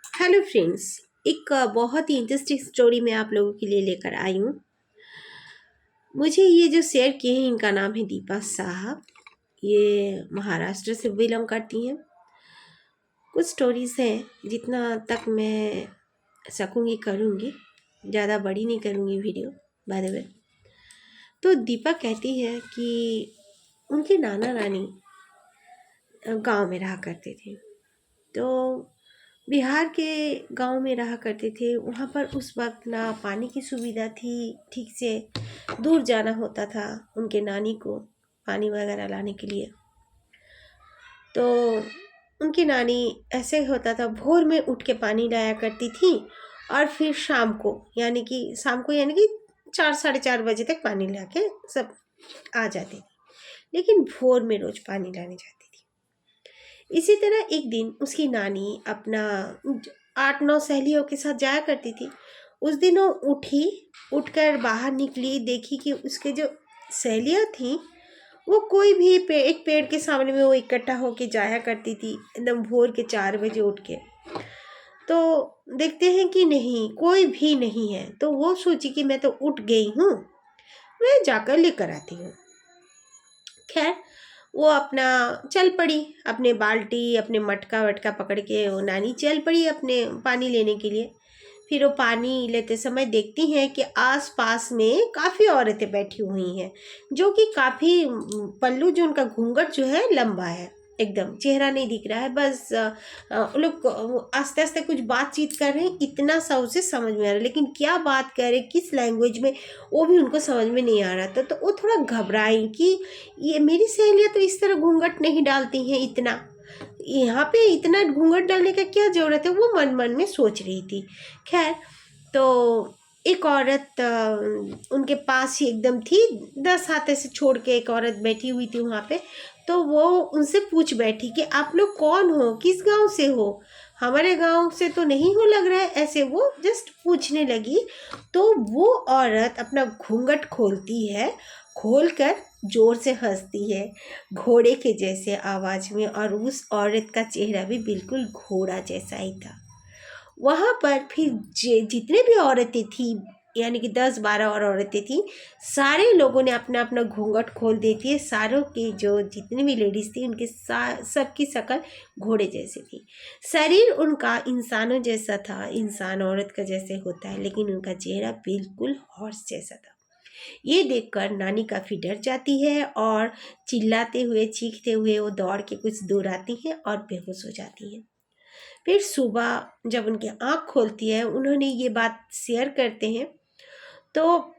Hello friends. एक बहुत ही interesting story मैं आप लोगों के लिए लेकर आई हूँ। मुझे ये जो शेयर किए हैं इनका नाम है दीपा साहब। ये महाराष्ट्र से बिलोंग करती हैं। कुछ स्टोरीज हैं, जितना तक मैं सकूँगी करूँगी, ज़्यादा बड़ी नहीं करूँगी वीडियो बाय द वे। तो दीपा कहती है कि उनके नाना नानी गांव में रहा करते थे। तो बिहार के गांव में रहा करते थे। वहाँ पर उस वक्त ना पानी की सुविधा थी ठीक से, दूर जाना होता था उनके नानी को पानी वगैरह लाने के लिए। तो उनकी नानी ऐसे होता था, भोर में उठ के पानी लाया करती थी और फिर शाम को यानी कि 4 साढ़े 4 बजे तक पानी ला के सब आ जाते थे। लेकिन भोर में रोज पानी लाने जाती थी। इसी तरह एक दिन उसकी नानी अपना 8 9 सहेलियों के साथ जाया करती थी। उस दिन वो उठकर बाहर निकली, देखी कि उसके जो सहेलियाँ थीं वो कोई भी एक पेड़ के सामने में वो इकट्ठा होके जाया करती थी एकदम भोर के 4 बजे उठ के। तो देखते हैं कि नहीं, कोई भी नहीं है। तो वो सोची कि मैं तो उठ गई हूँ, मैं जाकर लेकर आती हूँ। खैर, वो अपना चल पड़ी, अपने बाल्टी अपने मटका वटका पकड़ के वो नानी चल पड़ी अपने पानी लेने के लिए। फिर वो पानी लेते समय देखती हैं कि आस पास में काफ़ी औरतें बैठी हुई हैं, जो कि काफ़ी पल्लू जो उनका घूंघट जो है लंबा है, एकदम चेहरा नहीं दिख रहा है। बस वो लोग आस्ते आस्ते कुछ बातचीत कर रहे हैं, इतना सा उसे समझ में आ रहा है, लेकिन क्या बात कर रहे किस लैंग्वेज में वो भी उनको समझ में नहीं आ रहा था। तो वो थोड़ा घबराई कि ये मेरी सहेलियाँ तो इस तरह घूंघट नहीं डालती हैं, इतना यहाँ पे इतना घूंघट डालने का क्या ज़रूरत है, वो मन मन में सोच रही थी। खैर, तो एक औरत उनके पास ही एकदम थी, 10 हाथ ऐसे छोड़ के एक औरत बैठी हुई थी वहाँ पे। तो वो उनसे पूछ बैठी कि आप लोग कौन हो, किस गांव से हो, हमारे गांव से तो नहीं हो लग रहा है, ऐसे वो जस्ट पूछने लगी। तो वो औरत अपना घूंघट खोलती है, खोलकर जोर से हंसती है घोड़े के जैसे आवाज में, और उस औरत का चेहरा भी बिल्कुल घोड़ा जैसा ही था। वहाँ पर फिर जितने भी औरतें थी, यानी कि 10 12 और औरतें थी, सारे लोगों ने अपना अपना घूंघट खोल देती है। सारों की जो जितनी भी लेडीज थी उनके सबकी शक्ल घोड़े जैसी थी। शरीर उनका इंसानों जैसा था, इंसान औरत का जैसे होता है, लेकिन उनका चेहरा बिल्कुल हॉर्स जैसा था। ये देखकर नानी काफ़ी डर जाती है और चिल्लाते हुए चीखते हुए वो दौड़ के कुछ दूर आती हैं और बेहोश हो जाती हैं। फिर सुबह जब उनकी आँख खोलती है, उन्होंने ये बात शेयर करते हैं। तो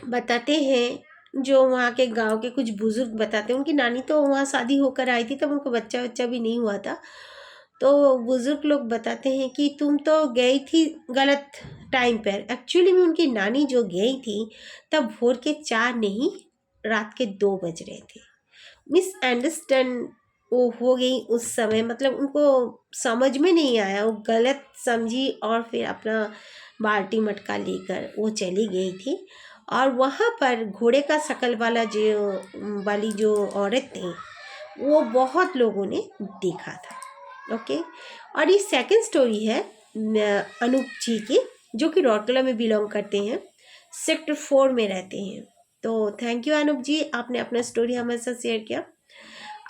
बताते हैं, जो वहाँ के गांव के कुछ बुजुर्ग बताते हैं, उनकी नानी तो वहाँ शादी होकर आई थी, तब उनको बच्चा बच्चा भी नहीं हुआ था। तो बुजुर्ग लोग बताते हैं कि तुम तो गई थी गलत टाइम पर। एक्चुअली में उनकी नानी जो गई थी तब भोर के 4 नहीं, रात के 2 बज रहे थे। मिसअंडरस्टैंड वो हो गई उस समय, मतलब उनको समझ में नहीं आया, वो गलत समझी और फिर अपना बाल्टी मटका लेकर वो चली गई थी। और वहाँ पर घोड़े का शकल वाली जो औरत थी, वो बहुत लोगों ने देखा था। ओके। और ये सेकंड स्टोरी है अनूप जी की, जो कि रौरकेला में बिलोंग करते हैं, सेक्टर 4 में रहते हैं। तो थैंक यू अनूप जी, आपने अपना स्टोरी हमारे साथ शेयर किया।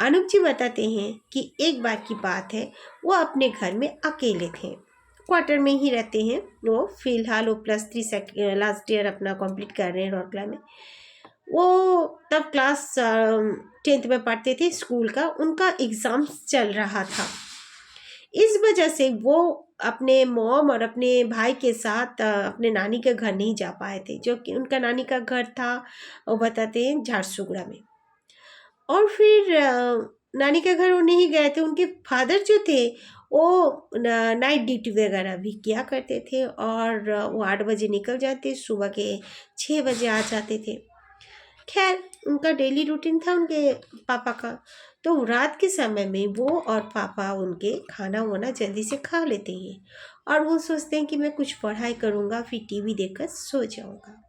अनूप जी बताते हैं कि एक बार की बात है, वो अपने घर में अकेले थे, क्वार्टर में ही रहते हैं वो। फिलहाल वो +3 लास्ट ईयर अपना कंप्लीट कर रहे हैं रौरकेला में। वो तब क्लास 10th में पढ़ते थे, स्कूल का उनका एग्ज़ाम्स चल रहा था। इस वजह से वो अपने मॉम और अपने भाई के साथ अपने नानी के घर नहीं जा पाए थे, जो कि उनका नानी का घर था, वो बताते हैं, झारसुगुड़ा में। और फिर नानी के घर वो नहीं गए थे। उनके फादर जो थे वो नाइट ड्यूटी वगैरह भी किया करते थे, और वो 8 बजे निकल जाते, सुबह के 6 बजे आ जाते थे। खैर, उनका डेली रूटीन था उनके पापा का। तो रात के समय में वो और पापा उनके खाना वाना जल्दी से खा लेते हैं, और वो सोचते हैं कि मैं कुछ पढ़ाई करूँगा, फिर टीवी देखकर सो जाऊँगा।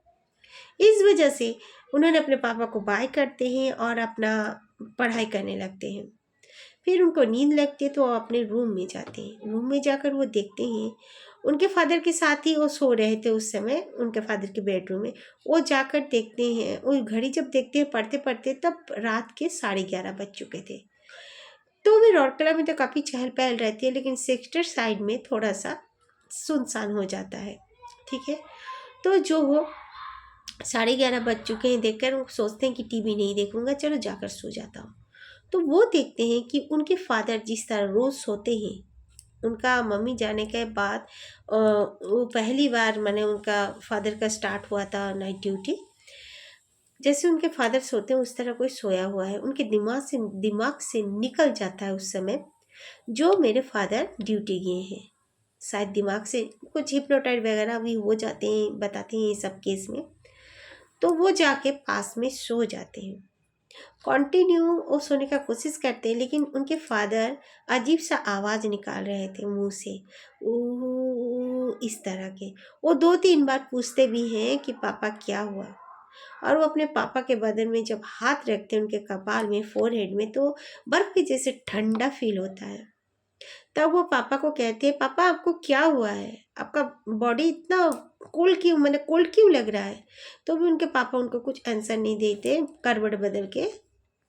इस वजह से उन्होंने अपने पापा को बाय करते हैं और अपना पढ़ाई करने लगते हैं। फिर उनको नींद लगती है तो वो अपने रूम में जाते हैं। रूम में जाकर वो देखते हैं उनके फादर के साथ ही वो सो रहे थे उस समय, उनके फादर के बेडरूम में। वो जाकर देखते हैं, वो घड़ी जब देखते हैं पढ़ते पढ़ते, तब रात के 11:30 बज चुके थे। तो भी राउरकेला में तो काफ़ी चहल पहल रहती है, लेकिन सेक्टर साइड में थोड़ा सा सुनसान हो जाता है। ठीक है, तो जो हो 11:30 बज चुके हैं देखकर वो सोचते हैं कि टीवी नहीं देखूंगा, चलो जाकर सो जाता हूँ। तो वो देखते हैं कि उनके फादर जिस तरह रोज़ सोते हैं, उनका मम्मी जाने के बाद वो पहली बार मैंने उनका फादर का स्टार्ट हुआ था नाइट ड्यूटी। जैसे उनके फादर सोते हैं उस तरह कोई सोया हुआ है, उनके दिमाग से निकल जाता है उस समय जो मेरे फादर ड्यूटी गए हैं। शायद दिमाग से कुछ हिप्नोटाइड वगैरह भी हो जाते हैं, बताते हैं ये सब केस में। तो वो जाके पास में सो जाते हैं। कंटिन्यू वो सोने का कोशिश करते हैं, लेकिन उनके फादर अजीब सा आवाज़ निकाल रहे थे मुंह से, ऊ इस तरह के। वो 2-3 बार पूछते भी हैं कि पापा क्या हुआ, और वो अपने पापा के बदन में जब हाथ रखते हैं उनके कपाल में, फोरहेड में, तो बर्फ के जैसे ठंडा फील होता है। तब वो पापा को कहते हैं, पापा आपको क्या हुआ है, आपका बॉडी इतना कोल्ड क्यों, मतलब कोल्ड क्यों लग रहा है। तो भी उनके पापा उनको कुछ आंसर नहीं देते, करवट बदल के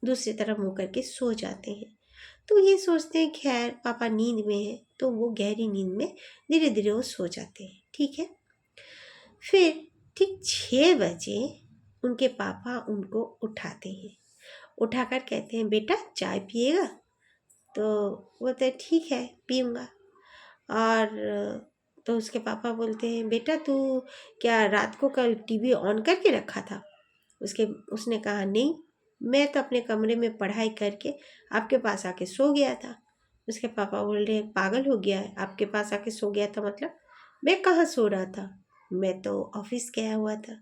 दूसरी तरफ मुँह करके सो जाते हैं। तो ये सोचते हैं खैर पापा नींद में है, तो वो गहरी नींद में धीरे धीरे वो सो जाते हैं। ठीक है, फिर ठीक 6 बजे उनके पापा उनको उठाते हैं। उठाकर कहते हैं, बेटा चाय पिएगा। तो बोलते हैं ठीक है पीऊँगा। और तो उसके पापा बोलते हैं, बेटा तू क्या रात को कल टीवी ऑन करके रखा था। उसने कहा नहीं, मैं तो अपने कमरे में पढ़ाई करके आपके पास आके सो गया था। उसके पापा बोल रहे हैं, पागल हो गया है, आपके पास आके सो गया था मतलब? मैं कहाँ सो रहा था, मैं तो ऑफिस गया हुआ था,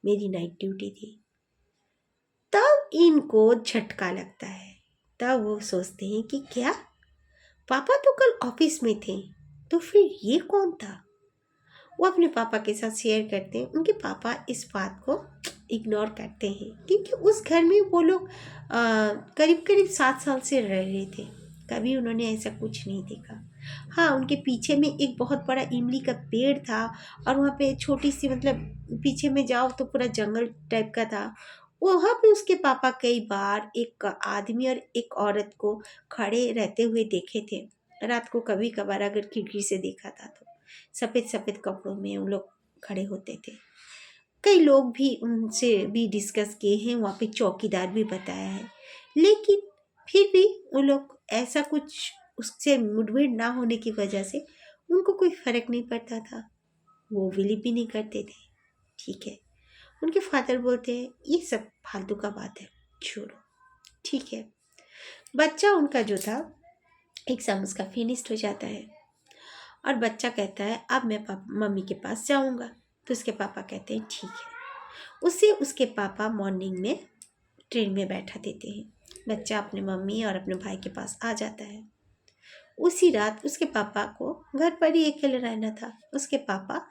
मेरी नाइट ड्यूटी थी। तब इनको झटका लगता है। तब वो सोचते हैं कि क्या पापा तो कल ऑफिस में थे, तो फिर ये कौन था। वो अपने पापा के साथ शेयर करते हैं। उनके पापा इस बात को इग्नोर करते हैं, क्योंकि उस घर में वो लोग करीब करीब 7 साल से रह रहे थे, कभी उन्होंने ऐसा कुछ नहीं देखा। हाँ, उनके पीछे में एक बहुत बड़ा इमली का पेड़ था, और वहाँ पे छोटी सी, मतलब पीछे में जाओ तो पूरा जंगल टाइप का था। वहाँ पे उसके पापा कई बार एक आदमी और एक औरत को खड़े रहते हुए देखे थे रात को। कभी कभार अगर खिड़की से देखा था तो सफ़ेद सफ़ेद कपड़ों में वो लोग खड़े होते थे। कई लोग भी उनसे भी डिस्कस किए हैं, वहाँ पे चौकीदार भी बताया है, लेकिन फिर भी वो लोग ऐसा कुछ, उससे मुठभेड़ ना होने की वजह से उनको कोई फ़र्क नहीं पड़ता था, वो बिलीव भी नहीं करते थे। ठीक है, उनके फादर बोलते हैं ये सब फालतू का बात है, छोड़ो। ठीक है, बच्चा उनका जो था एग्ज़ाम उसका फिनिश्ड हो जाता है, और बच्चा कहता है अब मैं मम्मी के पास जाऊंगा। तो उसके पापा कहते हैं ठीक है। उसे उसके पापा मॉर्निंग में ट्रेन में बैठा देते हैं। बच्चा अपने मम्मी और अपने भाई के पास आ जाता है। उसी रात उसके पापा को घर पर ही अकेले रहना था। उसके पापा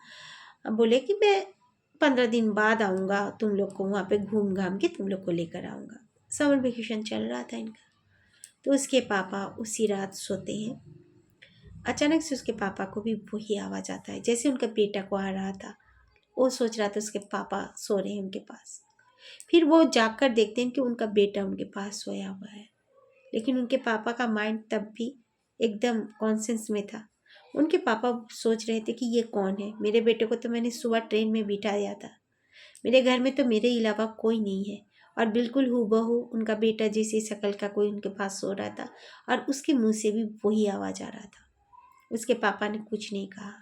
बोले कि मैं 15 दिन बाद आऊँगा, तुम लोग को वहाँ पे घूम घाम के तुम लोग को लेकर आऊँगा। समर वेकेशन चल रहा था इनका। तो उसके पापा उसी रात सोते हैं। अचानक से उसके पापा को भी वही आवाज़ आता है जैसे उनका बेटा को आ रहा था। वो सोच रहा था उसके पापा सो रहे हैं उनके पास। फिर वो जाकर देखते हैं कि उनका बेटा उनके पास सोया हुआ है, लेकिन उनके पापा का माइंड तब भी एकदम कॉन्सेंस में था। उनके पापा सोच रहे थे कि ये कौन है, मेरे बेटे को तो मैंने सुबह ट्रेन में बिठा दिया था, मेरे घर में तो मेरे अलावा कोई नहीं है। और बिल्कुल हूबहू उनका बेटा जैसी शक्ल का कोई उनके पास सो रहा था, और उसके मुंह से भी वही आवाज़ आ रहा था। उसके पापा ने कुछ नहीं कहा।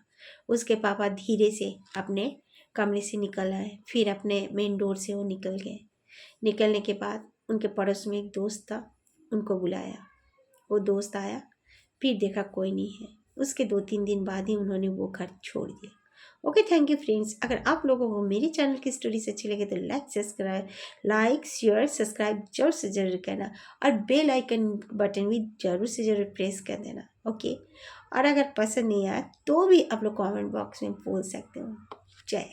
उसके पापा धीरे से अपने कमरे से निकल आए, फिर अपने मेन डोर से वो निकल गए। निकलने के बाद उनके पड़ोस में एक दोस्त था, उनको बुलाया। वो दोस्त आया, फिर देखा कोई नहीं है। उसके 2-3 दिन बाद ही उन्होंने वो घर छोड़ दिया। Okay, thank you friends. अगर आप लोगों को मेरी चैनल की स्टोरीज अच्छी लगे तो लाइक शेयर सब्सक्राइब जरूर से जरूर करना, और बेल आइकन बटन भी जरूर से जरूर प्रेस कर देना। ओके, और अगर पसंद नहीं आया तो भी आप लोग कमेंट बॉक्स में बोल सकते हो। जय